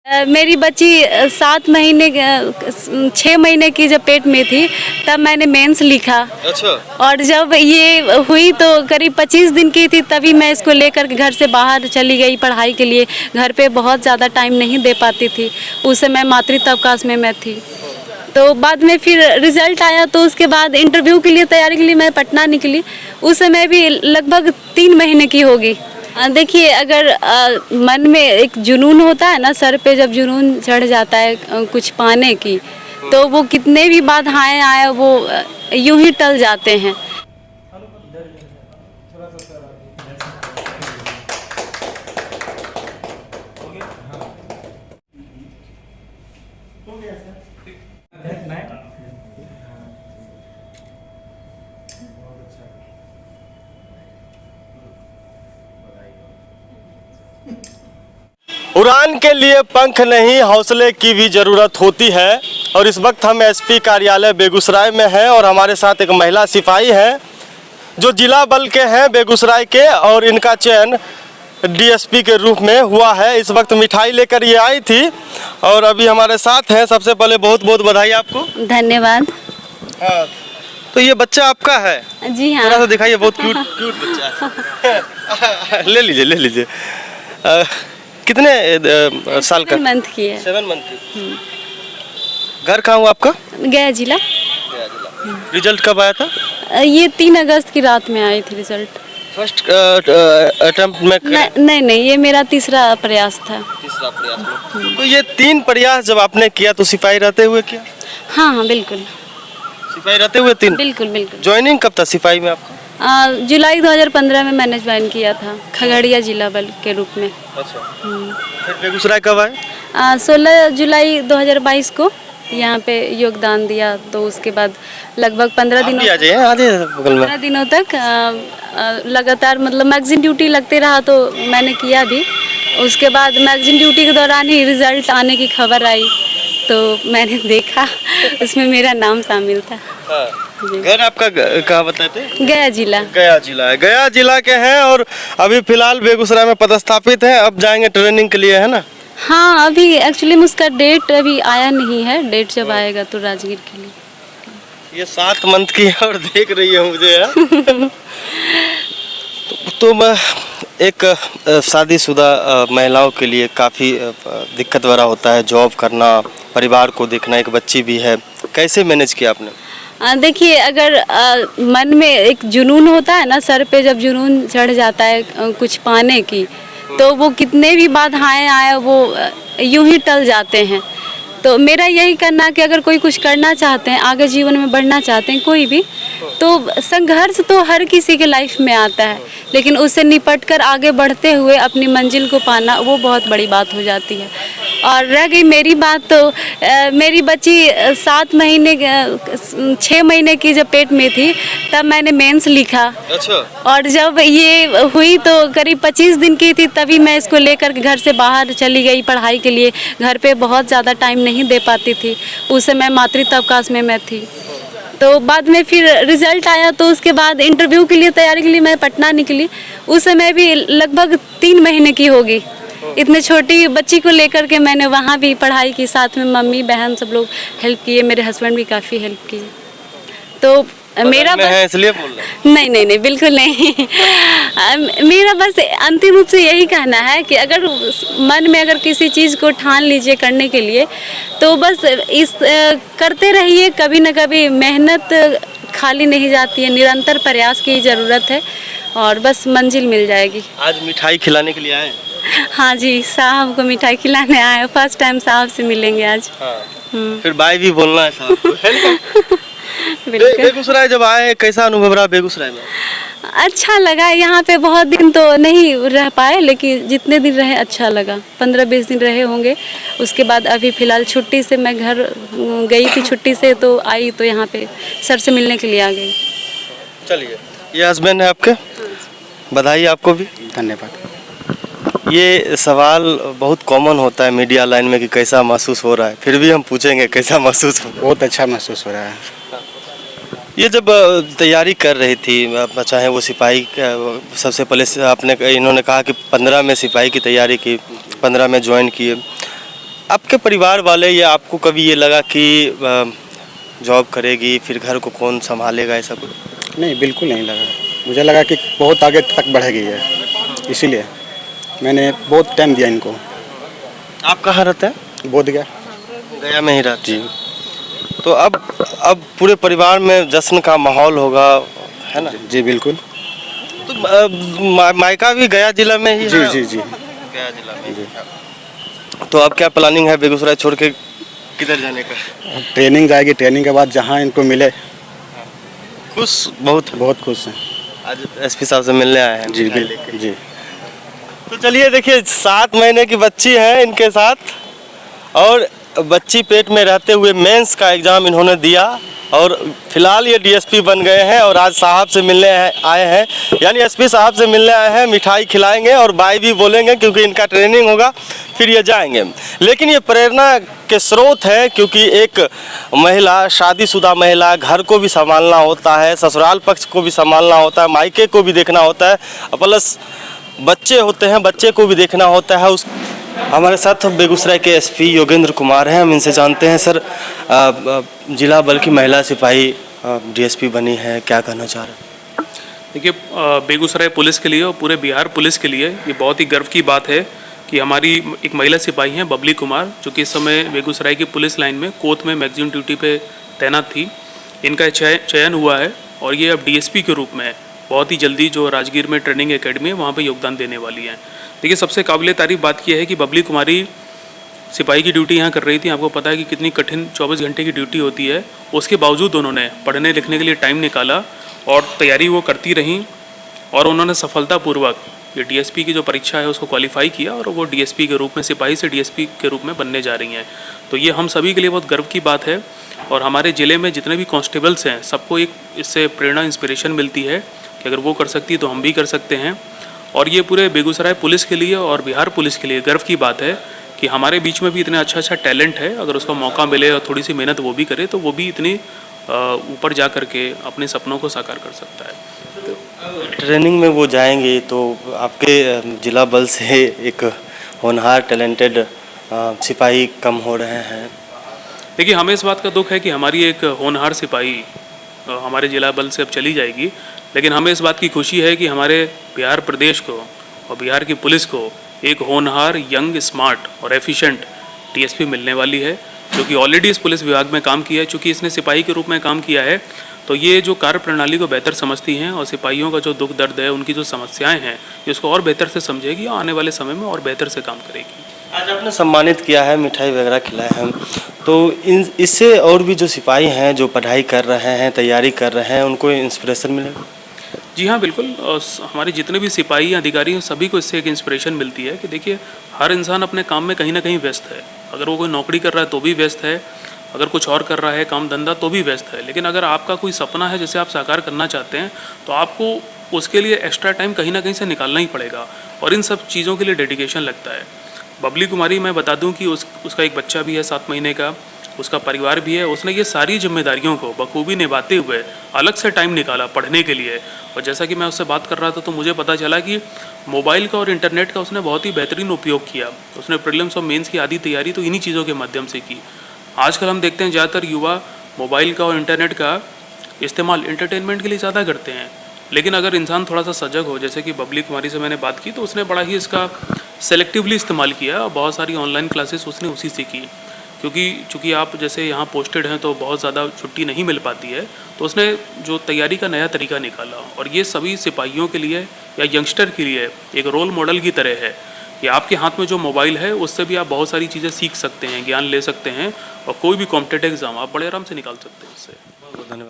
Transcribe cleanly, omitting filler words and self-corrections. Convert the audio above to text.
मेरी बच्ची 7 महीने 6 महीने की जब पेट में थी तब मैंने मेंस लिखा। अच्छा। और जब ये हुई तो करीब 25 दिन की थी, तभी मैं इसको लेकर घर से बाहर चली गई पढ़ाई के लिए। घर पे बहुत ज़्यादा टाइम नहीं दे पाती थी, उस समय मातृत्व अवकाश में मैं थी। तो बाद में फिर रिज़ल्ट आया तो उसके बाद इंटरव्यू के लिए तैयारी के लिए मैं पटना निकली। उस समय भी लगभग 3 महीने की होगी। देखिए, अगर मन में एक जुनून होता है ना, सर पे जब जुनून चढ़ जाता है कुछ पाने की, तो वो कितने भी बाधाएं आए वो यूं ही टल जाते हैं। उड़ान के लिए पंख नहीं, हौसले की भी ज़रूरत होती है। और इस वक्त हम एसपी कार्यालय बेगूसराय में हैं और हमारे साथ एक महिला सिपाही हैं जो जिला बल के हैं बेगूसराय के, और इनका चयन डीएसपी के रूप में हुआ है। इस वक्त मिठाई लेकर ये आई थी और अभी हमारे साथ हैं। सबसे पहले बहुत बहुत बधाई आपको। धन्यवाद। हाँ, तो ये बच्चा आपका है? जी हाँ। थोड़ा सा दिखाइए, बहुत क्यूट क्यूट बच्चा है। ले लीजिए ले लीजिए। कितने साल का? 7 मंथ की है। 7 मंथ की। घर कहाँ हुआ आपका? गया जिला। रिजल्ट कब आया था? ये 3 अगस्त की रात में आई थी रिजल्ट। फर्स्ट अटेम्प्ट में? नहीं, ये मेरा तीसरा प्रयास था। तीसरा प्रयास में। तो ये 3 प्रयास जब आपने किया तो सिपाही रहते हुए किया? हाँ, बिल्कुल सिपाही रहते हुए 3? बिल्कुल बिल्कुल। ज्वाइनिंग कब था सिपाही में आपका? जुलाई 2015 में मैंने ज्वाइन किया था खगड़िया जिला बल के रूप में। अच्छा। फिर बेगूसराय कब आए? 16 जुलाई 2022 को यहाँ पे योगदान दिया। तो उसके बाद लगभग 15 दिनों तक लगातार मतलब मैगजीन ड्यूटी लगते रहा, तो मैंने किया भी। उसके बाद मैगजीन ड्यूटी के दौरान ही रिजल्ट आने की खबर आई, तो मैंने देखा उसमें मेरा नाम शामिल था। हाँ। घर आपका कहाँ बताए थे? गया जिला। गया जिला है, गया जिला के हैं और अभी फिलहाल बेगूसराय में पदस्थापित है। अब जाएंगे ट्रेनिंग के लिए, है ना? हाँ, अभी एक्चुअली उसका डेट अभी आया नहीं है। डेट जब आएगा तो राजगीर के लिए। ये 7 मंथ की है और देख रही है मुझे। तो मैं एक शादीशुदा महिलाओं के लिए काफ़ी दिक्कत भरा होता है जॉब करना, परिवार को देखना, एक बच्ची भी है। कैसे मैनेज किया आपने? देखिए, अगर मन में एक जुनून होता है ना, सर पे जब जुनून चढ़ जाता है कुछ पाने की, तो वो कितने भी बाधाएं आए वो यूं ही टल जाते हैं। तो मेरा यही करना कि अगर कोई कुछ करना चाहते हैं, आगे जीवन में बढ़ना चाहते हैं कोई भी, तो संघर्ष तो हर किसी के लाइफ में आता है, लेकिन उससे निपटकर आगे बढ़ते हुए अपनी मंजिल को पाना वो बहुत बड़ी बात हो जाती है। और रह गई मेरी बात, तो मेरी बच्ची 7 महीने 6 महीने की जब पेट में थी तब मैंने मेंस लिखा। अच्छा। और जब ये हुई तो करीब 25 दिन की थी, तभी मैं इसको लेकर घर से बाहर चली गई पढ़ाई के लिए। घर पे बहुत ज़्यादा टाइम नहीं दे पाती थी, उस समय मातृत्व अवकाश में मैं थी। तो बाद में फिर रिज़ल्ट आया तो उसके बाद इंटरव्यू के लिए तैयारी के लिए मैं पटना निकली। उस समय भी लगभग 3 महीने की होगी। इतने छोटी बच्ची को लेकर के मैंने वहाँ भी पढ़ाई की, साथ में मम्मी बहन सब लोग हेल्प किए, मेरे हस्बैंड भी काफ़ी हेल्प किए। तो मेरा बस इसलिए बोल रहे? नहीं, बिल्कुल नहीं। मेरा बस अंतिम रूप से यही कहना है कि अगर मन में अगर किसी चीज़ को ठान लीजिए करने के लिए, तो बस इस करते रहिए। कभी न कभी मेहनत खाली नहीं जाती है, निरंतर प्रयास की ज़रूरत है और बस मंजिल मिल जाएगी। आज मिठाई खिलाने के लिए आए? हाँ जी, साहब को मिठाई खिलाने आए। फर्स्ट टाइम साहब से मिलेंगे आज। हाँ। फिर बाय भी बोलना है साहब को। बेगूसराय जब आए कैसा अनुभव रहा बेगूसराय में? अच्छा लगा। यहाँ पे बहुत दिन तो नहीं रह पाए, लेकिन जितने दिन रहे अच्छा लगा। 15-20 दिन रहे होंगे। उसके बाद अभी फ़िलहाल छुट्टी से मैं घर गई थी, छुट्टी से तो आई, तो यहाँ पे सर से मिलने के लिए आ गई। चलिए, ये हस्बैंड है आपके? बधाई आपको भी। धन्यवाद। ये सवाल बहुत कॉमन होता है मीडिया लाइन में कि कैसा महसूस हो रहा है, फिर भी हम पूछेंगे कैसा महसूस हो? बहुत अच्छा महसूस हो रहा है। ये जब तैयारी कर रही थी, चाहे वो सिपाही, सबसे पहले से इन्होंने कहा कि 15 में सिपाही की तैयारी की, 15 में ज्वाइन किए, आपके परिवार वाले या आपको कभी ये लगा कि जॉब करेगी फिर घर को कौन संभालेगा, ऐसा कुछ? नहीं, बिल्कुल नहीं लगा। मुझे लगा कि बहुत आगे तक बढ़ेगी है, इसीलिए मैंने बहुत टाइम दिया इनको। आप कहाँ रहते हैं? बोध गया। गया में ही रहते जी हैं। तो अब पूरे परिवार में जश्न का माहौल होगा, है ना? जी बिल्कुल। तो मायका भी गया जिला में ही जी है? जी जी गया जिला में ही है। तो अब क्या प्लानिंग है बेगूसराय छोड़ के किधर जाने का? ट्रेनिंग जाएगी, ट्रेनिंग के बाद जहाँ इनको मिले। खुश बहुत खुश हैं। आज एसपी साहब से मिलने आए हैं जी मिठाई बिल्कुल लेके। जी। तो चलिए देखिए 7 महीने की बच्ची है इनके साथ, और बच्ची पेट में रहते हुए मेंस का एग्ज़ाम इन्होंने दिया, और फिलहाल ये डीएसपी बन गए हैं और आज साहब से मिलने आए हैं, यानी एसपी साहब से मिलने आए हैं। मिठाई खिलाएंगे और बाय भी बोलेंगे क्योंकि इनका ट्रेनिंग होगा, फिर ये जाएंगे। लेकिन ये प्रेरणा के स्रोत है क्योंकि एक महिला, शादीशुदा महिला, घर को भी संभालना होता है, ससुराल पक्ष को भी संभालना होता है, मायके को भी देखना होता है, प्लस बच्चे होते हैं, बच्चे को भी देखना होता है। उस हमारे साथ बेगूसराय के एसपी योगेंद्र कुमार हैं, हम इनसे जानते हैं। सर, जिला बल की महिला सिपाही डीएसपी बनी है, क्या कहना चाह रहे हैं? देखिए, बेगूसराय पुलिस के लिए और पूरे बिहार पुलिस के लिए ये बहुत ही गर्व की बात है कि हमारी एक महिला सिपाही हैं बबली कुमार, जो कि इस समय बेगूसराय की पुलिस लाइन में कोत में मैगजीन ड्यूटी पे तैनात थी। इनका चयन हुआ है और ये अब डीएसपी के रूप में बहुत ही जल्दी जो राजगीर में ट्रेनिंग एकेडमी है वहाँ पे योगदान देने वाली हैं। देखिए, सबसे काबिल तारीफ बात यह है कि बबली कुमारी सिपाही की ड्यूटी यहाँ कर रही थी। आपको पता है कि कितनी कठिन 24 घंटे की ड्यूटी होती है, उसके बावजूद उन्होंने पढ़ने लिखने के लिए टाइम निकाला और तैयारी वो करती रहीं, और उन्होंने सफलतापूर्वक ये डीएसपी की जो परीक्षा है उसको क्वालिफाई किया, और वो डीएसपी के रूप में, सिपाही से डीएसपी के रूप में बनने जा रही हैं। तो ये हम सभी के लिए बहुत गर्व की बात है, और हमारे ज़िले में जितने भी कांस्टेबल्स हैं सबको एक इससे प्रेरणा, इंस्पिरेशन मिलती है कि अगर वो कर सकती है तो हम भी कर सकते हैं। और ये पूरे बेगूसराय पुलिस के लिए और बिहार पुलिस के लिए गर्व की बात है कि हमारे बीच में भी इतना अच्छा टैलेंट है। अगर उसका मौका मिले और थोड़ी सी मेहनत वो भी करे तो वो भी इतनी ऊपर जा कर के अपने सपनों को साकार कर सकता है। ट्रेनिंग में वो जाएंगे तो आपके जिला बल से एक होनहार टैलेंटेड सिपाही कम हो रहे हैं। देखिए, हमें इस बात का दुख है कि हमारी एक होनहार सिपाही हमारे जिला बल से अब चली जाएगी, लेकिन हमें इस बात की खुशी है कि हमारे बिहार प्रदेश को और बिहार की पुलिस को एक होनहार, यंग, स्मार्ट और एफिशिएंट डीएसपी मिलने वाली है, जो कि ऑलरेडी इस पुलिस विभाग में काम किया है। चूँकि इसने सिपाही के रूप में काम किया है तो ये जो कार्य प्रणाली को बेहतर समझती हैं और सिपाहियों का जो दुख दर्द है, उनकी जो समस्याएं हैं, ये उसको और बेहतर से समझेगी और आने वाले समय में और बेहतर से काम करेगी। आज आपने सम्मानित किया है, मिठाई वगैरह खिलाए हैं, तो इससे और भी जो सिपाही हैं जो पढ़ाई कर रहे हैं, तैयारी कर रहे हैं, उनको इंस्पिरेशन मिलेगा? जी हाँ, बिल्कुल। हमारे जितने भी सिपाही अधिकारी हैं सभी को इससे एक इंस्पिरेशन मिलती है कि देखिए, हर इंसान अपने काम में कहीं ना कहीं व्यस्त है। अगर वो कोई नौकरी कर रहा है तो भी व्यस्त है, अगर कुछ और कर रहा है काम धंधा तो भी व्यस्त है। लेकिन अगर आपका कोई सपना है जिसे आप साकार करना चाहते हैं तो आपको उसके लिए एक्स्ट्रा टाइम कहीं ना कहीं से निकालना ही पड़ेगा, और इन सब चीज़ों के लिए डेडिकेशन लगता है। बबली कुमारी, मैं बता दूं कि उसका एक बच्चा भी है 7 महीने का, उसका परिवार भी है। उसने ये सारी जिम्मेदारियों को बखूबी निभाते हुए अलग से टाइम निकाला पढ़ने के लिए। और जैसा कि मैं उससे बात कर रहा था तो मुझे पता चला कि मोबाइल का और इंटरनेट का उसने बहुत ही बेहतरीन उपयोग किया। उसने प्रीलिम्स और मेंस की आधी तैयारी तो इन्हीं चीज़ों के माध्यम से की। आजकल हम देखते हैं ज़्यादातर युवा मोबाइल का और इंटरनेट का इस्तेमाल एंटरटेनमेंट के लिए ज़्यादा करते हैं, लेकिन अगर इंसान थोड़ा सा सजग हो, जैसे कि बबली कुमारी से मैंने बात की, तो उसने बड़ा ही इसका सेलेक्टिवली इस्तेमाल किया और बहुत सारी ऑनलाइन क्लासेस उसने उसी से की। क्योंकि चूँकि आप जैसे यहाँ पोस्टेड हैं तो बहुत ज़्यादा छुट्टी नहीं मिल पाती है, तो उसने जो तैयारी का नया तरीका निकाला, और ये सभी सिपाहियों के लिए या यंगस्टर के लिए एक रोल मॉडल की तरह है कि आपके हाथ में जो मोबाइल है उससे भी आप बहुत सारी चीज़ें सीख सकते हैं, ज्ञान ले सकते हैं, और कोई भी कॉम्पिटेटिव एग्ज़ाम आप बड़े आराम से निकाल सकते हैं उससे। बहुत धन्यवाद।